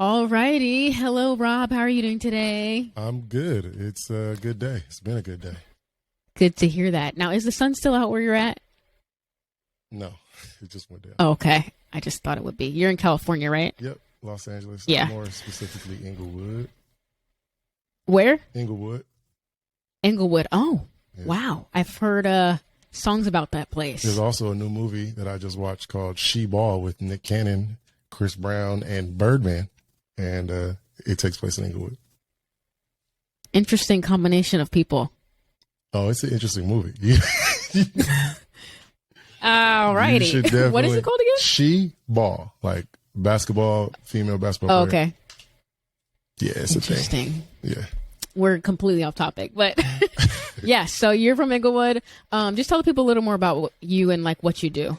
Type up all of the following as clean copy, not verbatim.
All righty. Hello, Rob. How are you doing today? I'm good. It's a good day. It's been a good day. Good to hear that. Now, is the sun still out where you're at? No, it just went down. Oh, okay. I just thought it would be. You're in California, right? Yep, Los Angeles. Yeah. More specifically, Inglewood. Where? Inglewood. Inglewood. Oh, Yeah. wow. I've heard songs about that place. There's also a new movie that I just watched called She Ball with Nick Cannon, Chris Brown, and Birdman. And it takes place in Inglewood. Interesting combination of people. Oh, it's an interesting movie. All righty. What is it called again? She Ball, like basketball, female basketball Oh, player. okay. Yeah, it's Interesting. a thing. Yeah. We're completely off topic, but yeah. So you're from Inglewood. Just tell the people a little more about you and like what you do.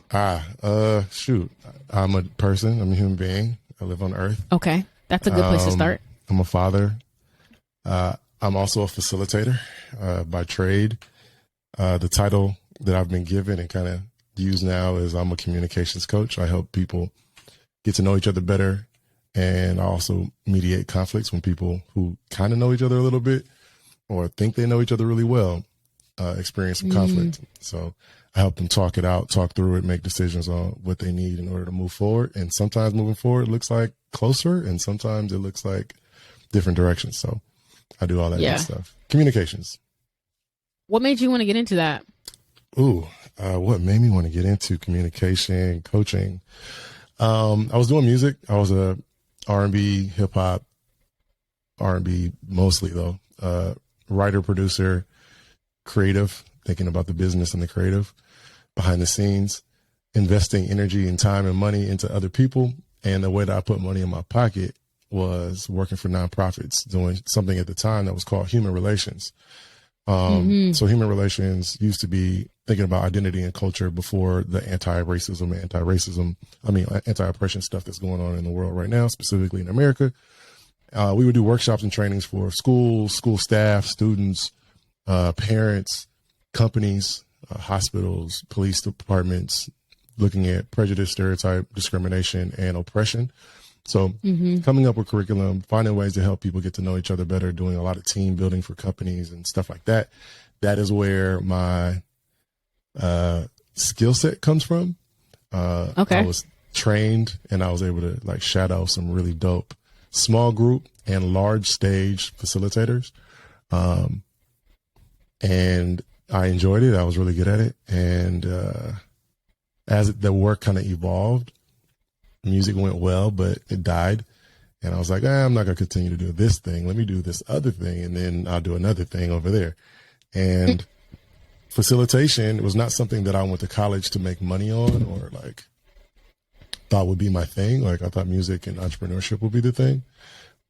Shoot. I'm a person. I'm a human being. I live on Earth. Okay. That's a good place to start. I'm a father. I'm also a facilitator by trade. The title that I've been given and kind of use now is I'm a communications coach. I help people get to know each other better. And I also mediate conflicts when people who kind of know each other a little bit or think they know each other really well experience some conflict. So I help them talk it out, talk through it, make decisions on what they need in order to move forward. And sometimes moving forward looks like closer, and sometimes it looks like different directions. So I do all that good stuff. Communications. What made you want to get into that? What made me want to get into communication, coaching? I was doing music. I was a R&B, hip hop, R&B mostly though, writer, producer, creative, thinking about the business and the creative behind the scenes, investing energy and time and money into other people. And the way that I put money in my pocket was working for nonprofits, doing something at the time that was called human relations. So human relations used to be thinking about identity and culture before the anti-oppression stuff that's going on in the world right now, specifically in America. We would do workshops and trainings for schools, school staff, students, parents, companies, hospitals, police departments, looking at prejudice, stereotype, discrimination, and oppression. So coming up with curriculum, finding ways to help people get to know each other better, doing a lot of team building for companies and stuff like that. That is where my skill set comes from. Okay. I was trained and I was able to like shadow some really dope small group and large stage facilitators. And I enjoyed it. I was really good at it. And as the work kind of evolved, music went well, but it died. And I was like, I'm not going to continue to do this thing. Let me do this other thing. And then I'll do another thing over there. And facilitation was not something that I went to college to make money on or like thought would be my thing. Like I thought music and entrepreneurship would be the thing,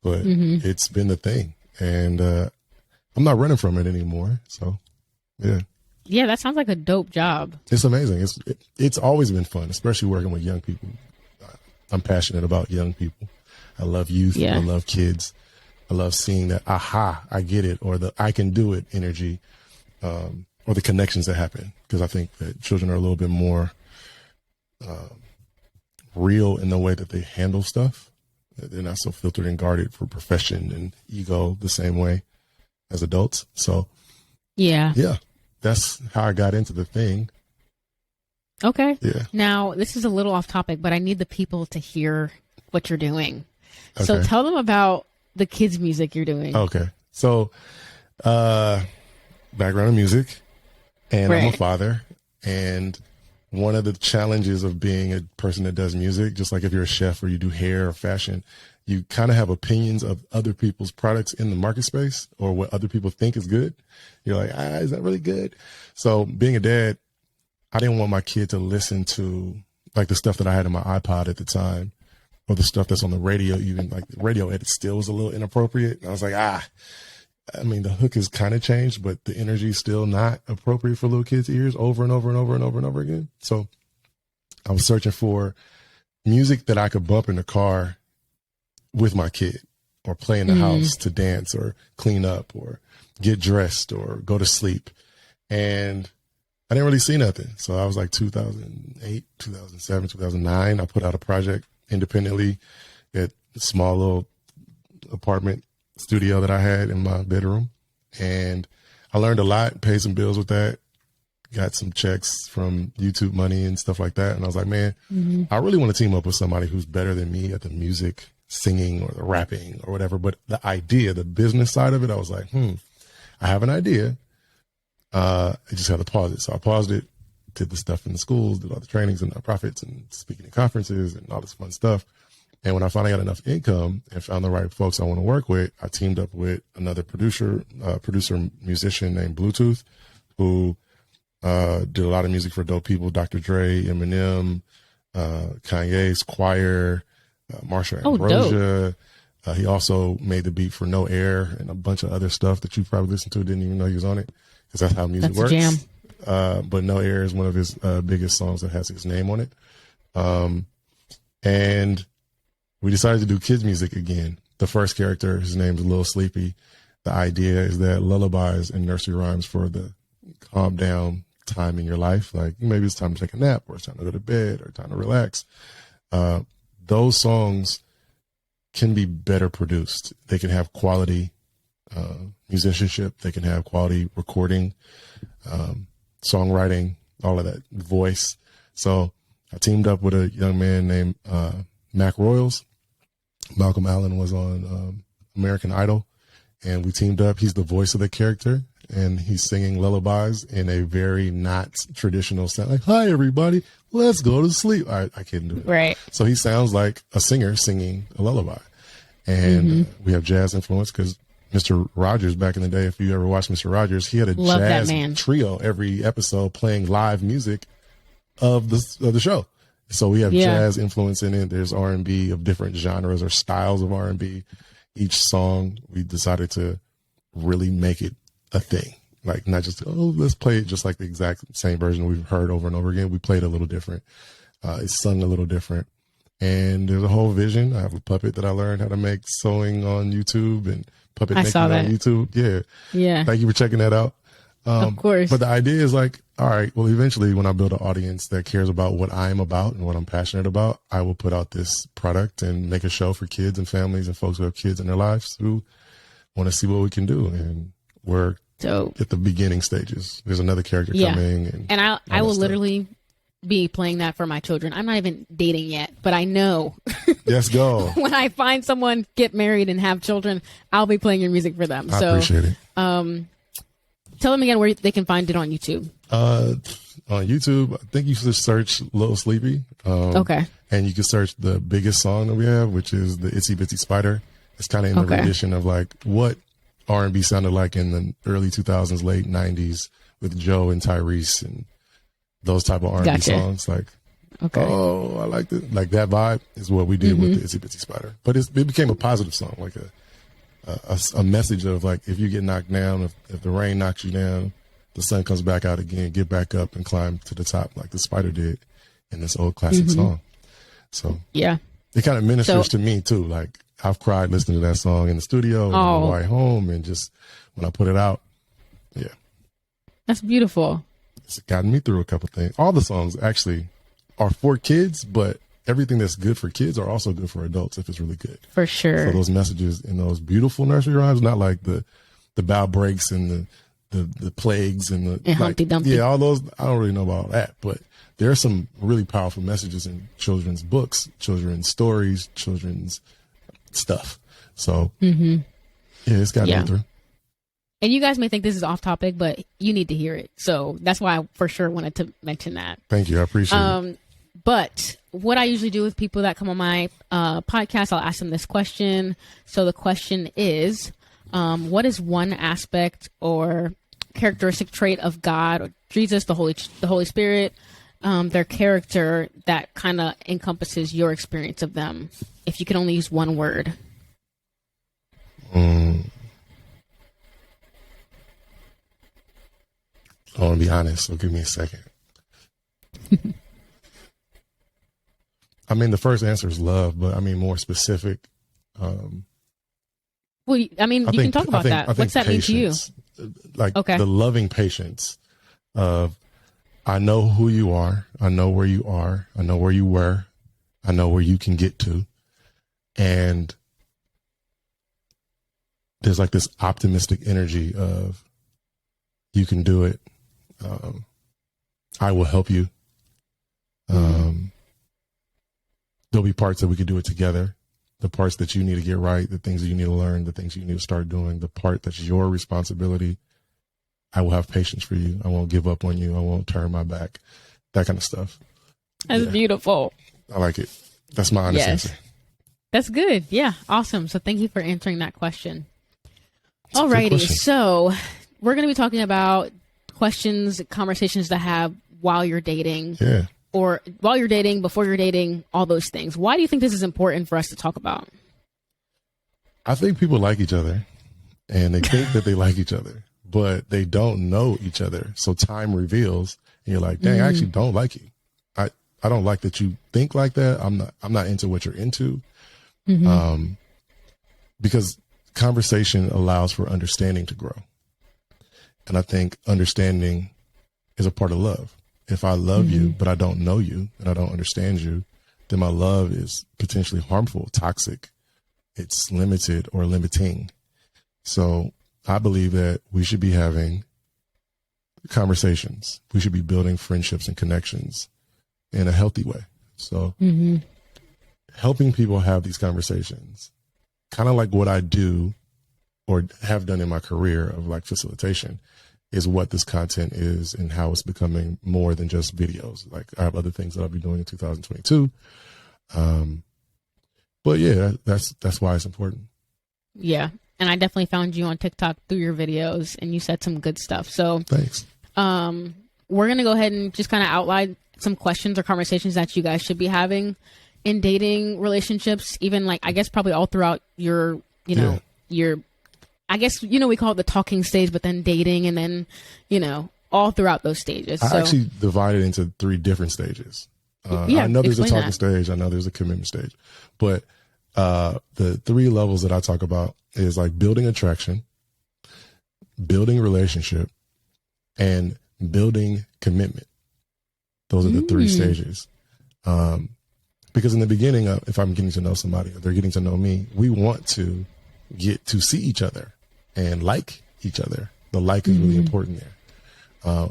but it's been the thing. And I'm not running from it anymore. So, yeah. Yeah, that sounds like a dope job. It's amazing. It's always been fun, especially working with young people. I'm passionate about young people. I love youth. Yeah. I love kids. I love seeing that, I get it, or the I can do it energy, or the connections that happen. Because I think that children are a little bit more real in the way that they handle stuff. They're not so filtered and guarded for profession and ego the same way as adults. So, yeah, that's how I got into the thing. Okay. Yeah. Now, this is a little off topic, but I need the people to hear what you're doing. Okay. So tell them about the kids' music you're doing. Okay. So, background in music, and I'm a father. And one of the challenges of being a person that does music, just like if you're a chef or you do hair or fashion, you kind of have opinions of other people's products in the market space or what other people think is good. You're like, is that really good? So being a dad, I didn't want my kid to listen to like the stuff that I had in my iPod at the time or the stuff that's on the radio, even like the radio edit still was a little inappropriate. And I was like, I mean, the hook has kind of changed, but the energy is still not appropriate for little kids' ears over and over and over and over and over again. So I was searching for music that I could bump in the car with my kid or play in the house to dance or clean up or get dressed or go to sleep. And I didn't really see nothing. So I was like 2008, 2007, 2009. I put out a project independently at a small little apartment studio that I had in my bedroom. And I learned a lot, paid some bills with that, got some checks from YouTube money and stuff like that. And I was like, man, I really want to team up with somebody who's better than me at the music, singing, or the rapping or whatever. But the idea, the business side of it, I was like, I have an idea. I just had to pause it. So I paused it, did the stuff in the schools, did all the trainings and nonprofits and speaking at conferences and all this fun stuff. And when I finally got enough income and found the right folks I want to work with, I teamed up with another producer musician named Bluetooth, who did a lot of music for dope people, Dr. Dre, Eminem, Kanye's Choir, Marsha Ambrosia. He also made the beat for No Air and a bunch of other stuff that you probably listened to, didn't even know he was on it, because that's how music works. Jam. But No Air is one of his biggest songs that has his name on it. And we decided to do kids music again. The first character, his name is Lil Sleepy. The idea is that lullabies and nursery rhymes for the calm down time in your life, like maybe it's time to take a nap, or it's time to go to bed, or time to relax. Those songs can be better produced. They can have quality musicianship. They can have quality recording, songwriting, all of that, voice. So I teamed up with a young man named Mac Royals. Malcolm Allen was on American Idol, and we teamed up. He's the voice of the character, and he's singing lullabies in a very not traditional sound, like, hi, everybody, let's go to sleep. I can't do it. Right. So he sounds like a singer singing a lullaby. And we have jazz influence because Mr. Rogers, back in the day, if you ever watched Mr. Rogers, he had a jazz trio every episode playing live music of the show. So we have jazz influence in it. There's R&B of different genres or styles of R&B. Each song, we decided to really make it a thing. Like, not just, let's play it just like the exact same version we've heard over and over again. We played a little different. It's sung a little different. And there's a whole vision. I have a puppet that I learned how to make sewing on YouTube and puppet making on YouTube. Yeah. Yeah. Thank you for checking that out. Of course. But the idea is like, all right, well, eventually when I build an audience that cares about what I'm about and what I'm passionate about, I will put out this product and make a show for kids and families and folks who have kids in their lives who want to see what we can do. And we're at the beginning stages. There's another character coming. And I will literally be playing that for my children. I'm not even dating yet, but I know. Let's go. When I find someone, get married, and have children, I'll be playing your music for them. I appreciate it. Tell them again where they can find it on YouTube. On YouTube, I think you should search Lil Sleepy. Okay. And you can search the biggest song that we have, which is the Itsy Bitsy Spider. It's kind of in the rendition of like what R&B sounded like in the early 2000s, late 90s with Joe and Tyrese and those type of R&B songs. Like, oh, I like it. Like that vibe is what we did with the Itsy Bitsy Spider. But it became a positive song, like a message of like, if you get knocked down, if the rain knocks you down, the sun comes back out again, get back up and climb to the top like the spider did in this old classic song. So yeah, it kind of ministers to me too. Like I've cried listening to that song in the studio and on the way home, and just when I put it out. Yeah. That's beautiful. It's gotten me through a couple things. All the songs actually are for kids, but everything that's good for kids are also good for adults if it's really good. For sure. So those messages in those beautiful nursery rhymes, not like the bow breaks and the plagues and the Humpty Dumpty. Yeah, all those. I don't really know about all that, but there are some really powerful messages in children's books, children's stories, children's stuff. So yeah, it's got me through. And you guys may think this is off topic, but you need to hear it. So that's why I for sure wanted to mention that. Thank you. I appreciate it. But what I usually do with people that come on my podcast, I'll ask them this question. So the question is, what is one aspect or characteristic trait of God or Jesus, the Holy Spirit, their character that kind of encompasses your experience of them? If you could only use one word. I want to be honest, so give me a second. I mean, the first answer is love, but I mean more specific. Well, I mean, you can talk about that. What's that mean to you? Like the loving patience of, I know who you are. I know where you are. I know where you were. I know where you can get to. And there's like this optimistic energy of, you can do it. I will help you. There'll be parts that we could do it together. The parts that you need to get right, the things that you need to learn, the things you need to start doing, the part that's your responsibility. I will have patience for you. I won't give up on you. I won't turn my back. That kind of stuff. That's beautiful. I like it. That's my honest answer. That's good. Yeah. Awesome. So thank you for answering that question. Alrighty. So we're going to be talking about questions, conversations to have while you're dating. Yeah. Or while you're dating, before you're dating, all those things. Why do you think this is important for us to talk about? I think people like each other and they think that they like each other, but they don't know each other. So time reveals and you're like, dang, I actually don't like you. I don't like that you think like that. I'm not into what you're into. Because conversation allows for understanding to grow. And I think understanding is a part of love. If I love you, but I don't know you and I don't understand you, then my love is potentially harmful, toxic. It's limited or limiting. So I believe that we should be having conversations. We should be building friendships and connections in a healthy way. So helping people have these conversations, kind of like what I do or have done in my career of like facilitation, is what this content is and how it's becoming more than just videos. Like I have other things that I'll be doing in 2022. But yeah, that's why it's important. Yeah. And I definitely found you on TikTok through your videos and you said some good stuff. So thanks. We're going to go ahead and just kind of outline some questions or conversations that you guys should be having in dating relationships, even like, I guess probably all throughout your, your, I guess, we call it the talking stage, but then dating and then, all throughout those stages. I actually divided into 3 different stages. I know there's a talking stage. I know there's a commitment stage, but the 3 levels that I talk about is like building attraction, building relationship, and building commitment. Those are the 3 stages. Because in the beginning, if I'm getting to know somebody or they're getting to know me, we want to get to see each other and like each other. The like is really important there.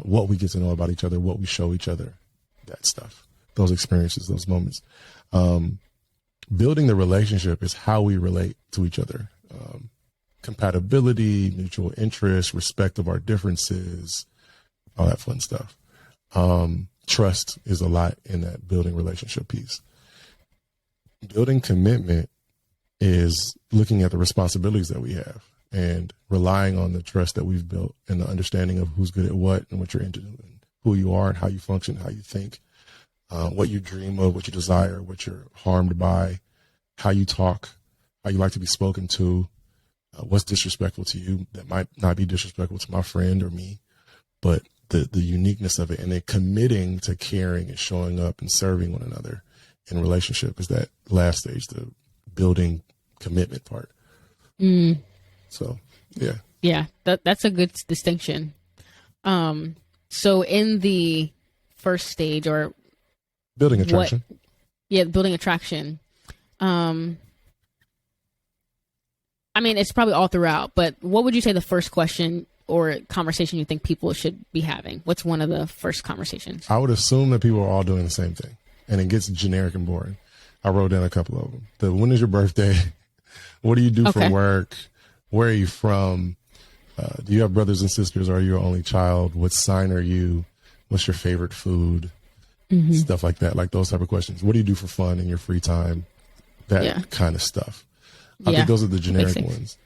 What we get to know about each other, what we show each other, that stuff, those experiences, those moments. Building the relationship is how we relate to each other. Compatibility, mutual interest, respect of our differences, all that fun stuff. Trust is a lot in that building relationship piece. Building commitment is looking at the responsibilities that we have and relying on the trust that we've built and the understanding of who's good at what and what you're into and who you are and how you function, how you think, what you dream of, what you desire, what you're harmed by, how you talk, how you like to be spoken to, what's disrespectful to you that might not be disrespectful to my friend or me, but the uniqueness of it, and then committing to caring and showing up and serving one another in relationship is that last stage, the building commitment part. So, yeah. Yeah, that's a good distinction. So in the first stage or building attraction. Building attraction. I mean, it's probably all throughout, but what would you say the first question or conversation you think people should be having? What's one of the first conversations? I would assume that people are all doing the same thing, and it gets generic and boring. I wrote down a couple of them. When is your birthday? What do you do for work? Where are you from? Do you have brothers and sisters? Or are you your only child? What sign are you? What's your favorite food? Stuff like that, like those type of questions. What do you do for fun in your free time? That kind of stuff. I think those are the generic ones.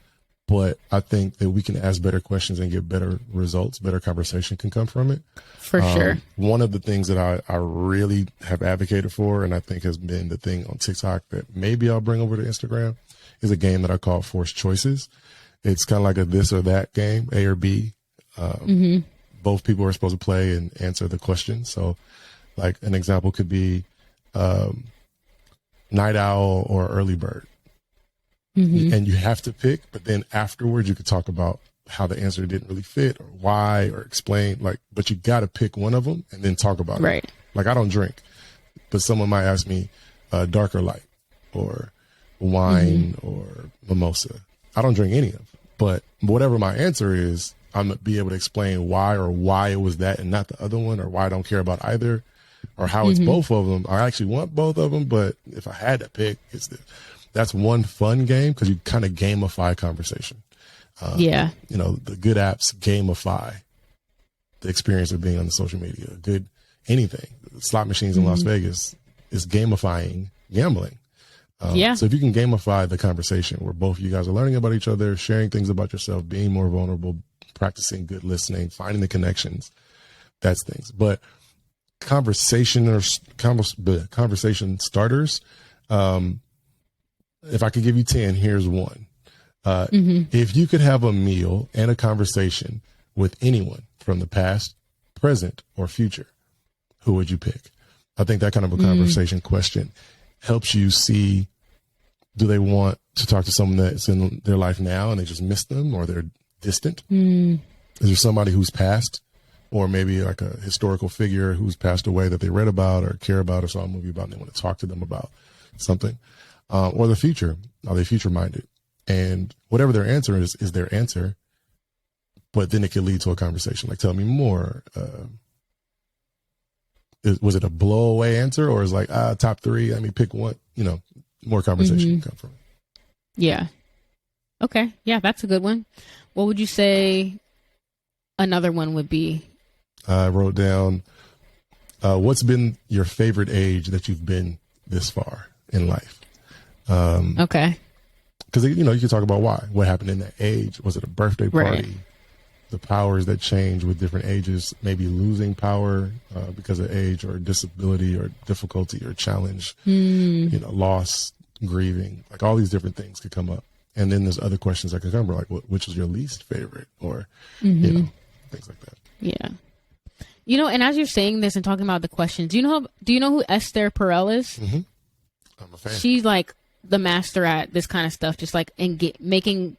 But I think that we can ask better questions and get better results. Better conversation can come from it. For sure. One of the things that I really have advocated for, and I think has been the thing on TikTok that maybe I'll bring over to Instagram, is a game that I call Forced Choices. It's kind of like a this or that game, A or B. Both people are supposed to play and answer the question. So like an example could be night owl or early bird. And you have to pick, but then afterwards you could talk about how the answer didn't really fit or why or explain, but you got to pick one of them and then talk about it. Like I don't drink, but someone might ask me dark or light or wine or mimosa. I don't drink any of them, but whatever my answer is, I'm going to be able to explain why it was that and not the other one, or why I don't care about either, or how it's both of them. I actually want both of them, but if I had to pick, that's one fun game, because you kind of gamify conversation. The good apps gamify the experience of being on the social media. Anything. Slot machines in Las Vegas is gamifying gambling. So if you can gamify the conversation where both of you guys are learning about each other, sharing things about yourself, being more vulnerable, practicing good listening, finding the connections, that's things. But conversation starters, if I could give you 10, here's one. If you could have a meal and a conversation with anyone from the past, present, or future, who would you pick? I think that kind of a conversation question helps you see, do they want to talk to someone that's in their life now and they just miss them, or they're distant? Is there somebody who's passed, or maybe like a historical figure who's passed away that they read about or care about or saw a movie about, and they want to talk to them about something? Or the future. Are they future minded? And whatever their answer is their answer, but then it could lead to a conversation. Like, tell me more. Was it a blow away answer, or is like, top three? I mean, pick one, more conversation can come from it. Yeah. Okay. Yeah, that's a good one. What would you say another one would be? I wrote down, what's been your favorite age that you've been this far in life? Okay. Because, you can talk about why. What happened in that age? Was it a birthday party? Right. The powers that change with different ages, maybe losing power because of age or disability or difficulty or challenge, loss, grieving, like all these different things could come up. And then there's other questions that could come, like, which was your least favorite, or, things like that. Yeah. And as you're saying this and talking about the questions, do you know who Esther Perel is? I'm a fan. She's like the master at this kind of stuff, just like making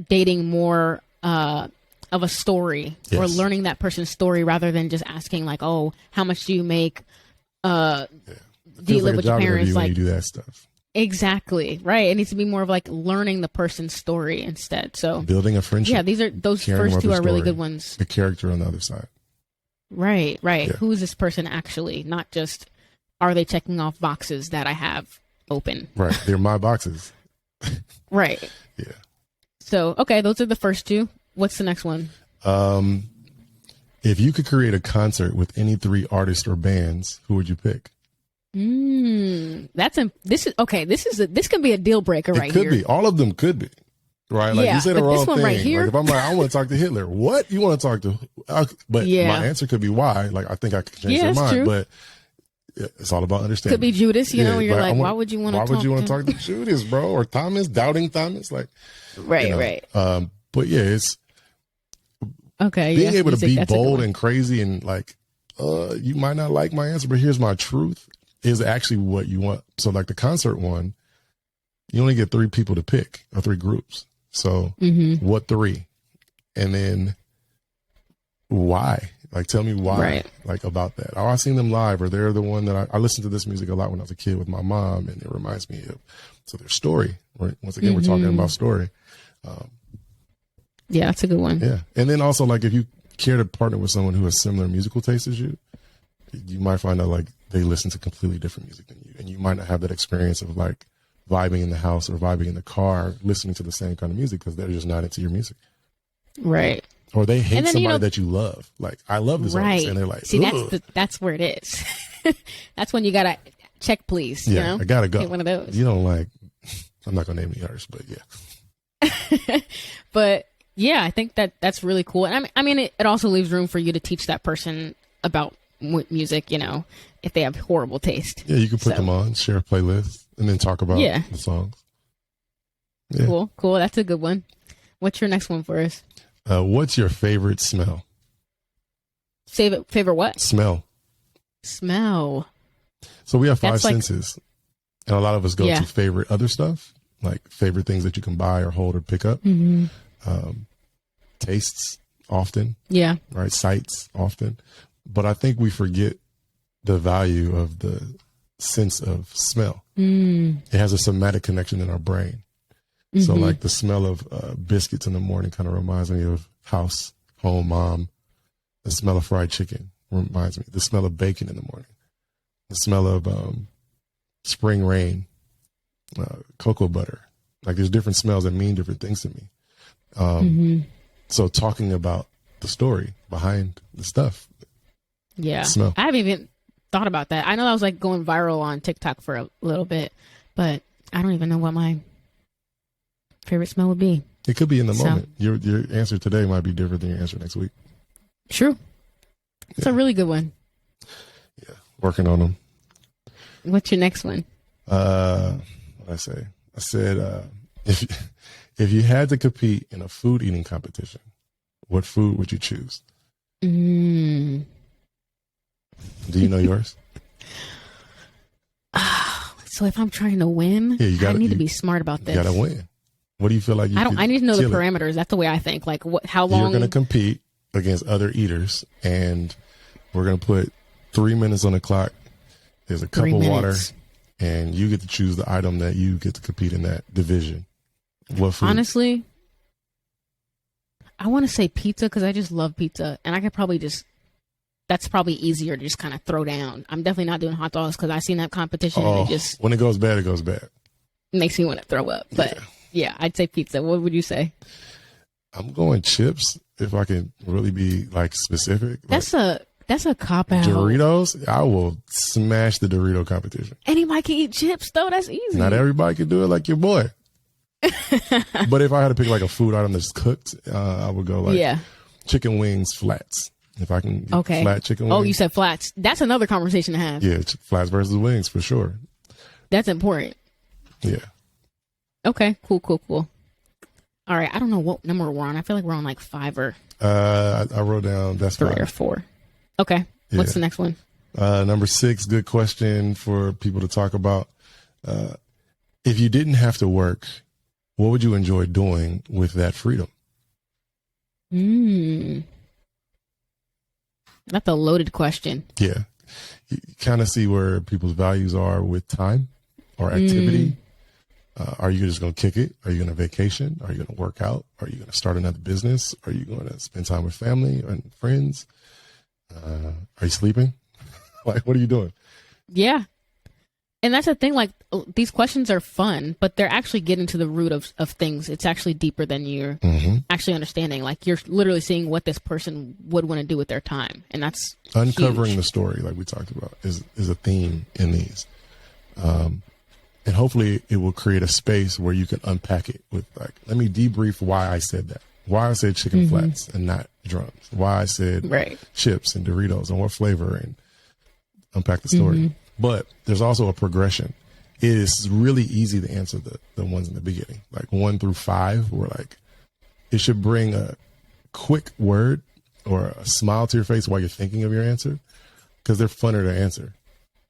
dating more of a story, or learning that person's story, rather than just asking like, oh, how much do you make? Do you live with your parents? Like, you do that stuff. Exactly. Right. It needs to be more of like learning the person's story instead. So building a friendship. Yeah, those first two are really good ones. The character on the other side. Right. Yeah. Who is this person actually? Not just, are they checking off boxes that I have open? Right. They're my boxes. Right. Yeah. So, okay, those are the first two. What's the next one? If you could create a concert with any three artists or bands, who would you pick? This can be a deal breaker right here. It could be. All of them could be. Right? Like, you say the wrong thing. Right here, like, if I'm like, I want to talk to Hitler. What? You want to talk to? But my answer could be why. Like, I think I could change their mind. True. But it's all about understanding. Could be Judas, you're like, why would you want to talk to? Why would you want to talk to Judas, bro? Or Thomas, doubting Thomas? Like, right. But yeah, it's okay. Being able to be bold and crazy and like, you might not like my answer, but here's my truth, is actually what you want. So like the concert one, you only get 3 people to pick, or 3 groups. So what 3? And then why? Like, tell me why, like, about that. Oh, I seen them live, or they're the one that I listened to this music a lot when I was a kid with my mom, and it reminds me of, so their story, right? Once again, we're talking about story. Yeah, that's a good one. Yeah. And then also, like, if you care to partner with someone who has similar musical tastes as you, you might find out like they listen to completely different music than you, and you might not have that experience of like vibing in the house or vibing in the car, listening to the same kind of music, because they're just not into your music. Right. Or they hate somebody that you love. Like, I love this artist, and they're like, see, that's where it is. That's when you gotta check, please. Yeah, I gotta go. Get one of those. You don't like. I'm not gonna name the artist, but yeah. But yeah, I think that's really cool. And I mean, it also leaves room for you to teach that person about music, if they have horrible taste. Yeah, you can put them on, share a playlist, and then talk about the songs. Yeah. Cool. That's a good one. What's your next one for us? What's your favorite smell? Favorite what? Smell. So we have 5 senses, and a lot of us go to favorite other stuff, like favorite things that you can buy or hold or pick up. Tastes often. Yeah. Right. Sights often. But I think we forget the value of the sense of smell. It has a somatic connection in our brain. So like the smell of biscuits in the morning kind of reminds me of house, home, mom. The smell of fried chicken reminds me. The smell of bacon in the morning. The smell of spring rain, cocoa butter. Like there's different smells that mean different things to me. So talking about the story behind the stuff. Yeah. Smell. I haven't even thought about that. I know I was like going viral on TikTok for a little bit, but I don't even know what my favorite smell would be. It could be in the moment. Your answer today might be different than your answer next week. True. It's a really good one. Yeah. Working on them. What's your next one? What did I say? I said, if you had to compete in a food eating competition, what food would you choose? Do you know yours? So if I'm trying to win, I need to be smart about this. You gotta win. What do you feel like you I need to know the parameters. That's the way I think. Like how long you're gonna compete against other eaters, and we're gonna put 3 minutes on the clock. There's a cup of water, and you get to choose the item that you get to compete in that division. What food? Honestly, I want to say pizza because I just love pizza, and I could probably that's probably easier to just kind of throw down. I'm definitely not doing hot dogs because I've seen that competition and it just when it goes bad, it goes bad. Makes me want to throw up. But yeah, I'd say pizza. What would you say? I'm going chips if I can really be like specific. That's a cop out. Doritos, I will smash the Dorito competition. Anybody can eat chips though. That's easy. Not everybody can do it like your boy. But if I had to pick like a food item that's cooked, I would go like chicken wings flats. If I can get flat chicken wings. Oh, you said flats. That's another conversation to have. Yeah, flats versus wings for sure. That's important. Yeah. Okay, cool. All right, I don't know what number we're on. I feel like we're on like 5 or... I wrote down that's 3 5. or 4. Okay, what's the next one? Number 6, good question for people to talk about. If you didn't have to work, what would you enjoy doing with that freedom? That's a loaded question. Yeah. You kind of see where people's values are with time or activity. Are you just going to kick it? Are you going to vacation? Are you going to work out? Are you going to start another business? Are you going to spend time with family and friends? Are you sleeping? Like, what are you doing? Yeah. And that's the thing, like, these questions are fun, but they're actually getting to the root of things. It's actually deeper than you're actually understanding. Like, you're literally seeing what this person would want to do with their time. And that's uncovering huge. The story, like we talked about, is a theme in these. And hopefully it will create a space where you can unpack it with like, let me debrief why I said that. Why I said chicken flats and not drums. Why I said chips and Doritos and what flavor, and unpack the story. But there's also a progression. It is really easy to answer the ones in the beginning. Like 1 through 5, where like it should bring a quick word or a smile to your face while you're thinking of your answer, because they're funner to answer.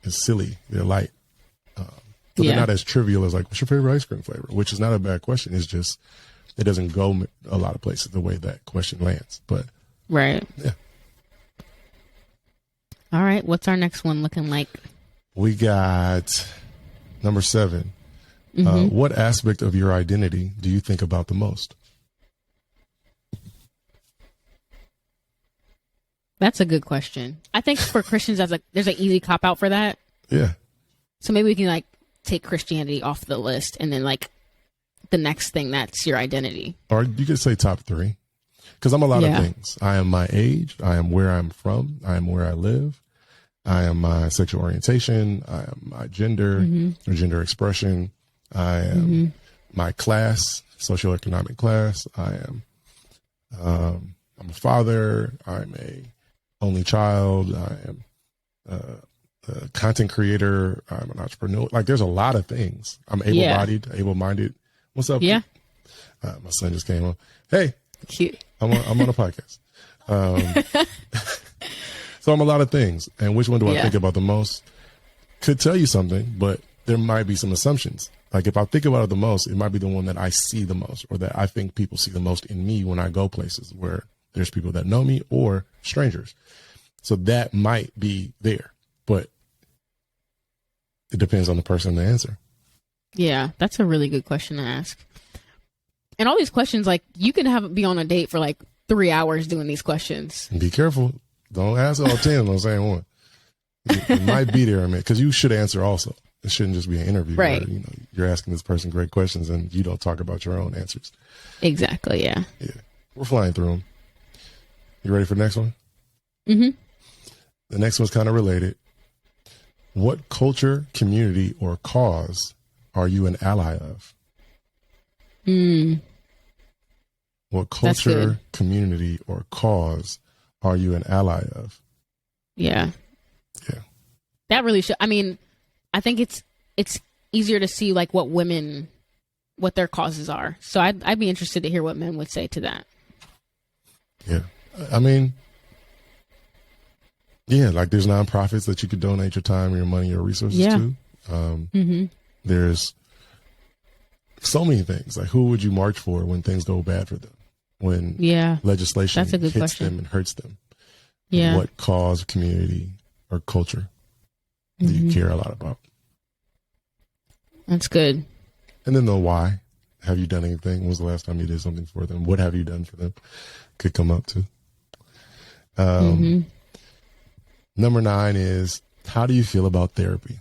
It's silly. They're light. But they're not as trivial as like, what's your favorite ice cream flavor? Which is not a bad question. It's just, it doesn't go a lot of places the way that question lands. But yeah. All right. What's our next one looking like? We got number 7. What aspect of your identity do you think about the most? That's a good question. I think for Christians, there's an easy cop out for that. Yeah. So maybe we can like take Christianity off the list, and then like the next thing that's your identity. Or you could say top 3, because I'm a lot of things. I am my age. I am where I'm from. I am where I live. I am my sexual orientation. I am my gender or gender expression. I am my class, socioeconomic class. I am, I'm a father. I'm a only child. I am a content creator. I'm an entrepreneur. Like there's a lot of things. I'm able-bodied, able-minded. What's up? Yeah. My son just came on. Hey, cute. I'm on a podcast. So I'm a lot of things. And which one do I think about the most? Could tell you something, but there might be some assumptions. Like if I think about it the most, it might be the one that I see the most, or that I think people see the most in me when I go places where there's people that know me or strangers. So that might be there. But it depends on the person to answer. Yeah, that's a really good question to ask. And all these questions, like, you can be on a date for like 3 hours doing these questions. Be careful. Don't ask all 10 on the same one. It might be there, because you should answer also. It shouldn't just be an interview. Right. Where, you're asking this person great questions and you don't talk about your own answers. Exactly. Yeah. Yeah. We're flying through them. You ready for the next one? Mm-hmm. The next one's kind of related. What culture, community, or cause are you an ally of? What culture, community, or cause are you an ally of? Yeah. Yeah. That really should. I mean, I think it's easier to see like what their causes are. So I'd be interested to hear what men would say to that. Yeah. I mean, yeah, like there's nonprofits that you could donate your time, your money, your resources to. There's so many things. Like, who would you march for when things go bad for them? When legislation hits them and hurts them? Yeah. What cause, community, or culture do you care a lot about? That's good. And then the why. Have you done anything? When was the last time you did something for them? What have you done for them? Could come up to. Number 9 is, how do you feel about therapy?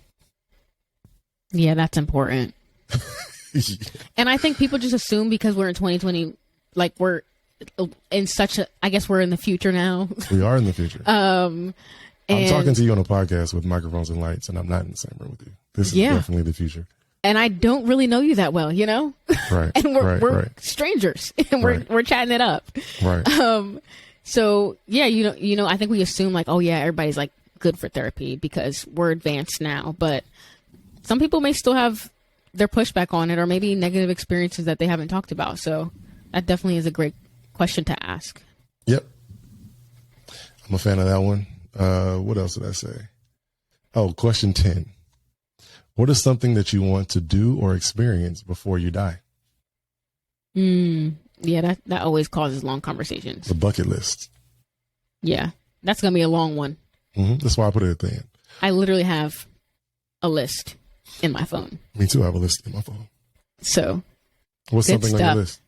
Yeah, that's important. And I think people just assume because we're in 2020, like we're in such a, I guess we're in the future now. We are in the future. I'm talking to you on a podcast with microphones and lights, and I'm not in the same room with you. This is definitely the future. And I don't really know you that well, Right. And we're strangers, and we're chatting it up. Right. So yeah, I think we assume like, oh yeah, everybody's like good for therapy because we're advanced now, but some people may still have their pushback on it, or maybe negative experiences that they haven't talked about. So that definitely is a great question to ask. Yep. I'm a fan of that one. What else did I say? Oh, question 10. What is something that you want to do or experience before you die? Yeah, that always causes long conversations. The bucket list. Yeah, that's going to be a long one. That's why I put it at the end. I literally have a list in my phone. Me too. I have a list in my phone. So, what's something on your list?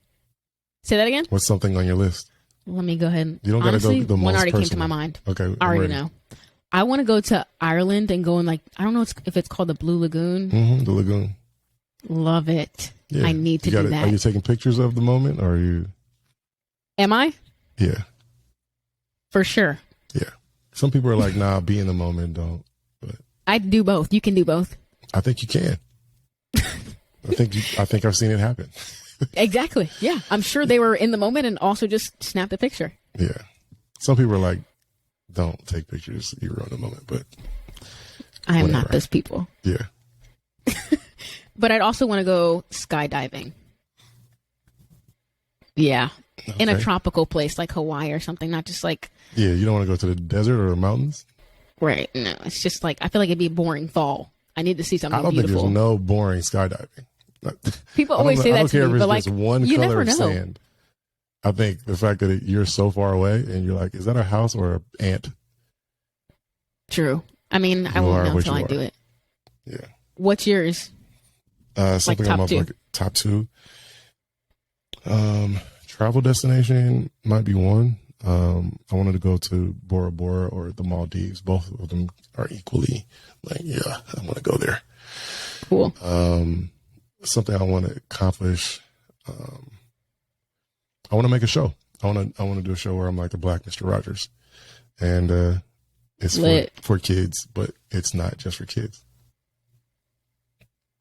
Say that again? What's something on your list? Let me go ahead. You don't got to go the most one already personal. came to my mind. Okay. I already know. I want to go to Ireland and go in like, I don't know if it's called the Blue Lagoon. The lagoon. Love it. Yeah. I need to do that. Are you taking pictures of the moment, or are you? Am I? Yeah. For sure. Yeah. Some people are like, nah, be in the moment, don't. But I do both. You can do both. I think you can. I think I've seen it happen. Exactly. Yeah. I'm sure they were in the moment and also just snapped a picture. Yeah. Some people are like, don't take pictures. You were in the moment, but I am not those people. Yeah. But I'd also want to go skydiving. Yeah. Okay. In a tropical place like Hawaii or something, not just like. Yeah. You don't want to go to the desert or the mountains? Right. No, it's just like, I feel like it'd be a boring fall. I need to see something beautiful. I don't think there's no boring skydiving. People always say that to me, but like, one you color never know. Of sand. I think the fact that you're so far away and you're like, is that a house or an ant? True. I mean, I won't know until I do it. Yeah. What's yours? Something like on my bucket. Top 2. Travel destination might be one. I wanted to go to Bora Bora or the Maldives. Both of them are equally like, yeah, I want to go there. Cool. Something I want to accomplish. I want to make a show. I want to do a show where I'm like the Black Mr. Rogers, and it's for kids, but it's not just for kids.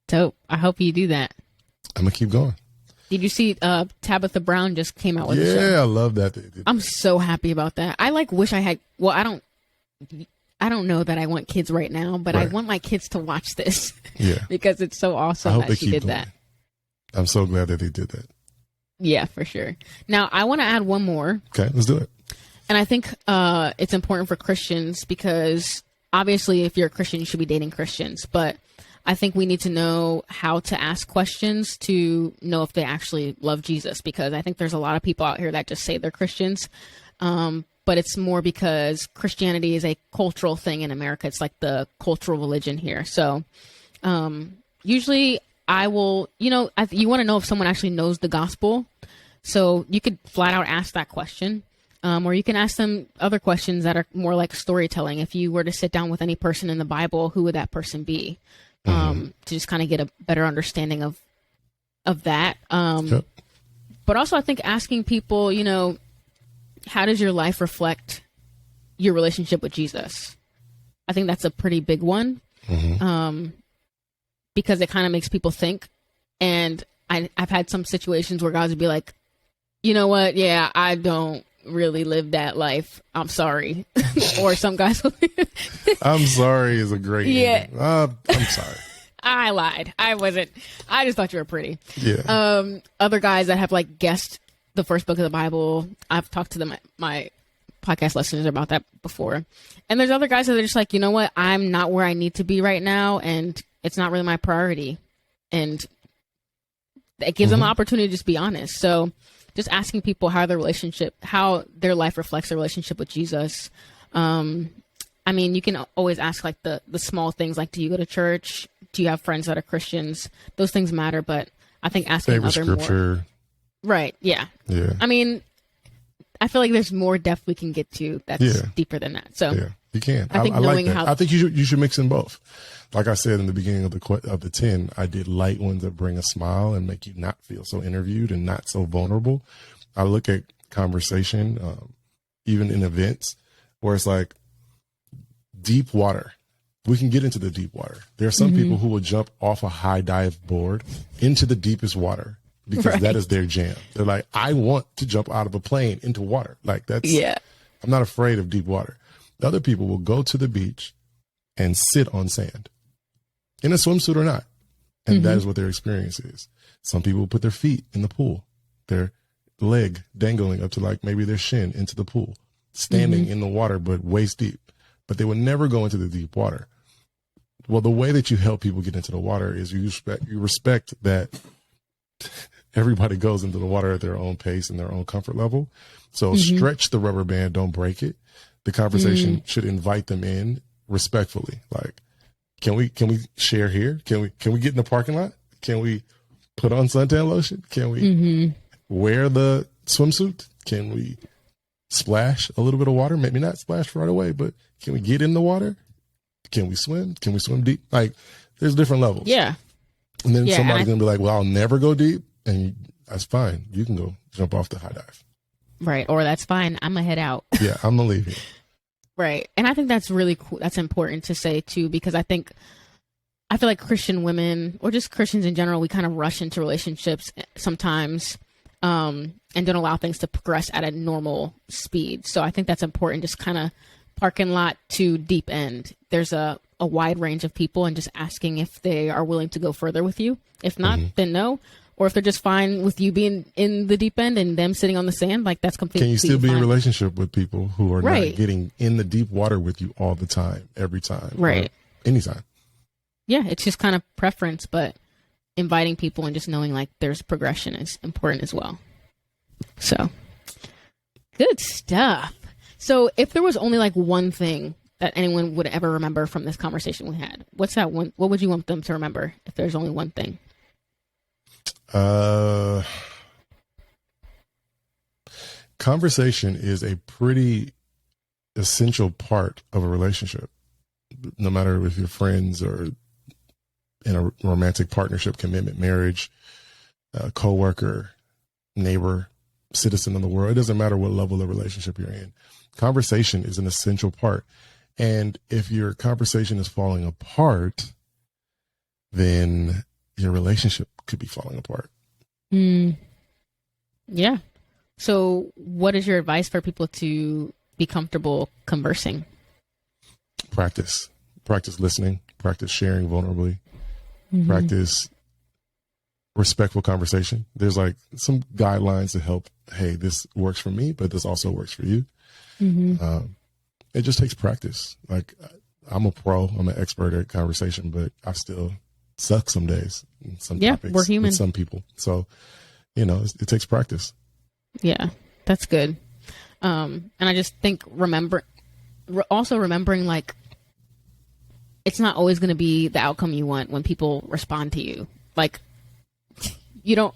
Dope. I hope you do that. I'm gonna keep going. Did you see Tabitha Brown just came out with a show? Yeah, I love that. I'm so happy about that. I like wish I had. Well, I don't know that I want kids right now, but I want my kids to watch this. Yeah, because it's so awesome that she did that. I'm so glad that they did that. Yeah, for sure. Now, I want to add one more. Okay, let's do it. And I think it's important for Christians because obviously if you're a Christian, you should be dating Christians. But I think we need to know how to ask questions to know if they actually love Jesus, because I think there's a lot of people out here that just say they're Christians. But it's more because Christianity is a cultural thing in America. It's like the cultural religion here. So Usually I will, you want to know if someone actually knows the gospel. So you could flat out ask that question. Or you can ask them other questions that are more like storytelling. If you were to sit down with any person in the Bible, who would that person be? To just kind of get a better understanding of that. Yep. But also I think asking people, how does your life reflect your relationship with Jesus? I think that's a pretty big one. Because it kind of makes people think. And I've had some situations where guys would be like, you know what? Yeah, I don't really live that life. I'm sorry. Or some guys will I'm sorry is a great ending. I'm sorry. I lied. I just thought you were pretty. Yeah. Other guys that have like guessed the first book of the Bible, I've talked to them, my podcast listeners, about that before. And there's other guys that are just like, you know what? I'm not where I need to be right now, and it's not really my priority. And it gives them an opportunity to just be honest. So just asking people how their life reflects their relationship with Jesus. I mean, you can always ask like the small things, like, do you go to church? Do you have friends that are Christians? Those things matter, but I think asking favorite other scripture. more. Right. Yeah. Yeah. I mean, I feel like there's more depth we can get to that's deeper than that. So yeah, you can. I think I knowing like that. how. I think you should mix in both. Like I said in the beginning of the 10, I did light ones that bring a smile and make you not feel so interviewed and not so vulnerable. I look at conversation, even in events, where it's like deep water. We can get into the deep water. There are some people who will jump off a high dive board into the deepest water because that is their jam. They're like, I want to jump out of a plane into water. Like that's, I'm not afraid of deep water. The other people will go to the beach and sit on sand in a swimsuit or not. And that is what their experience is. Some people will put their feet in the pool, their leg dangling up to like maybe their shin into the pool, standing in the water, but waist deep. But they would never go into the deep water. Well, the way that you help people get into the water is you respect that everybody goes into the water at their own pace and their own comfort level. So stretch the rubber band, don't break it. The conversation should invite them in respectfully. Like, can we share here? Can we get in the parking lot? Can we put on suntan lotion? Can we wear the swimsuit? Can we splash a little bit of water? Maybe not splash right away, but can we get in the water? Can we swim? Can we swim deep? Like, there's different levels. Yeah. And then somebody's going to be like, well, I'll never go deep. And that's fine. You can go jump off the high dive. Right. Or that's fine. I'm going to head out. Yeah, I'm going to leave you. Right. And I think that's really cool. That's important to say, too, because I feel like Christian women, or just Christians in general, we kind of rush into relationships sometimes and don't allow things to progress at a normal speed. So I think that's important, just kind of parking lot to deep end. There's a wide range of people, and just asking if they are willing to go further with you. If not, then no. Or if they're just fine with you being in the deep end and them sitting on the sand, like that's completely fine. Can you still be in a relationship with people who are not getting in the deep water with you all the time, every time? Right. Anytime. Yeah, it's just kind of preference, but inviting people and just knowing like there's progression is important as well. So, good stuff. So if there was only like one thing that anyone would ever remember from this conversation we had, what's that one? What would you want them to remember if there's only one thing? Conversation is a pretty essential part of a relationship, no matter if you're friends or in a romantic partnership, commitment, marriage, coworker, neighbor, citizen of the world. It doesn't matter what level of relationship you're in. Conversation is an essential part. And if your conversation is falling apart, then your relationship could be falling apart. Yeah. So what is your advice for people to be comfortable conversing? Practice listening, practice sharing vulnerably, practice respectful conversation. There's like some guidelines to help. Hey, this works for me, but this also works for you. It just takes practice. Like, I'm a pro, I'm an expert at conversation, but I still suck some days in some topics. We're human. With some people. So, it takes practice. Yeah, that's good. And I just think remembering like, it's not always going to be the outcome you want when people respond to you. Like, you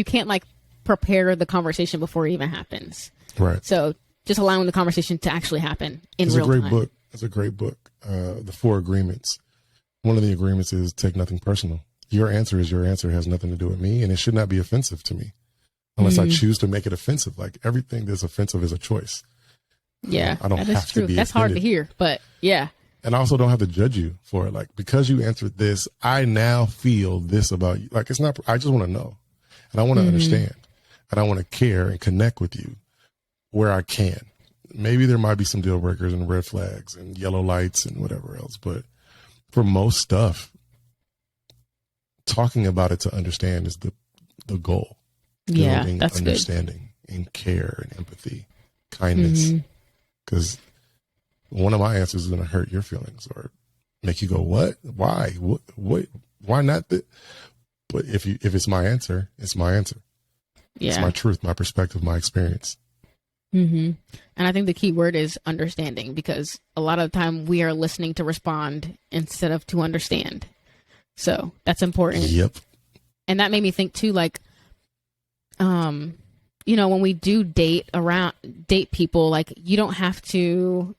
can't like prepare the conversation before it even happens. Right. So just allowing the conversation to actually happen in It's real time. It's a great book. It's a great book. The 4 Agreements. One of the agreements is take nothing personal. Your answer is your answer. It has nothing to do with me, and it should not be offensive to me unless I choose to make it offensive. Like, everything that's offensive is a choice. Yeah, I don't have to be That's offended. hard to hear, but yeah. And I also don't have to judge you for it. Like, because you answered this, I now feel this about you. Like, it's not, I just want to know, and I want to understand, and I want to care and connect with you where I can. Maybe there might be some deal breakers and red flags and yellow lights and whatever else, but for most stuff, talking about it to understand is the goal. Yeah, Building that's understanding and care and empathy, kindness. Because one of my answers is going to hurt your feelings or make you go, what? Why? What? Why not? But if it's my answer, it's my answer. Yeah. It's my truth, my perspective, my experience. And I think the key word is understanding, because a lot of the time we are listening to respond instead of to understand. So that's important. Yep. And that made me think too, like, you know, when we do date people, like, you don't have to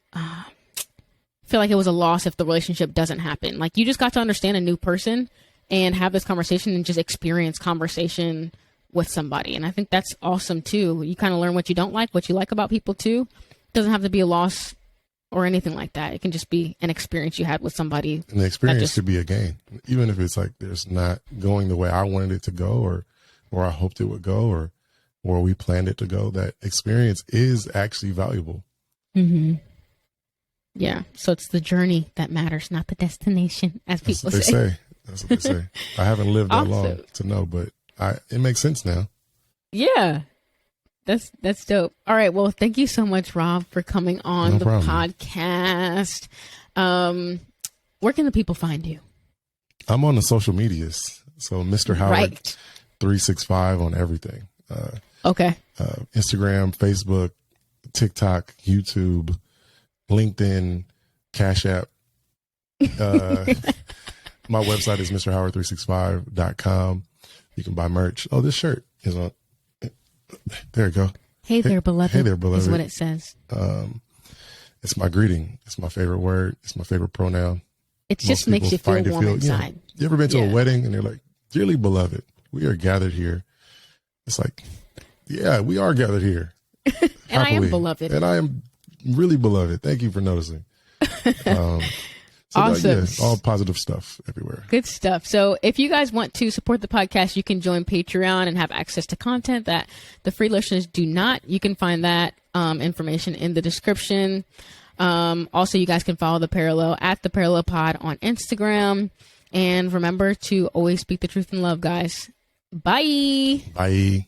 feel like it was a loss if the relationship doesn't happen. Like, you just got to understand a new person and have this conversation and just experience conversation with somebody. And I think that's awesome too. You kind of learn what you don't like, what you like about people too. It doesn't have to be a loss or anything like that. It can just be an experience you had with somebody. And the experience could be a gain, even if it's like there's not going the way I wanted it to go, or I hoped it would go, or we planned it to go. That experience is actually valuable. Yeah. So it's the journey that matters, not the destination, as people say. That's what they say. I haven't lived that long to know, but it makes sense now. Yeah. That's dope. All right. Well, thank you so much, Rob, for coming on the podcast. Where can the people find you? I'm on the social medias. So Mr. Howard 365 on everything. Okay. Instagram, Facebook, TikTok, YouTube, LinkedIn, Cash App. My website is mrhoward365.com. You can buy merch. Oh, this shirt is on. There you go. Hey there, beloved. Hey there, beloved. Is what it says. It's my greeting. It's my favorite word. It's my favorite pronoun. It just makes you feel warm inside. You ever been to a wedding and they're like, dearly beloved, we are gathered here. It's like, yeah, we are gathered here. And I am beloved. And I am really beloved. Thank you for noticing. Awesome. All positive stuff everywhere. Good stuff. So if you guys want to support the podcast, you can join Patreon and have access to content that the free listeners do not. You can find that information in the description. Also, you guys can follow The Parallel at The Parallel Pod on Instagram. And remember to always speak the truth in love, guys. Bye. Bye.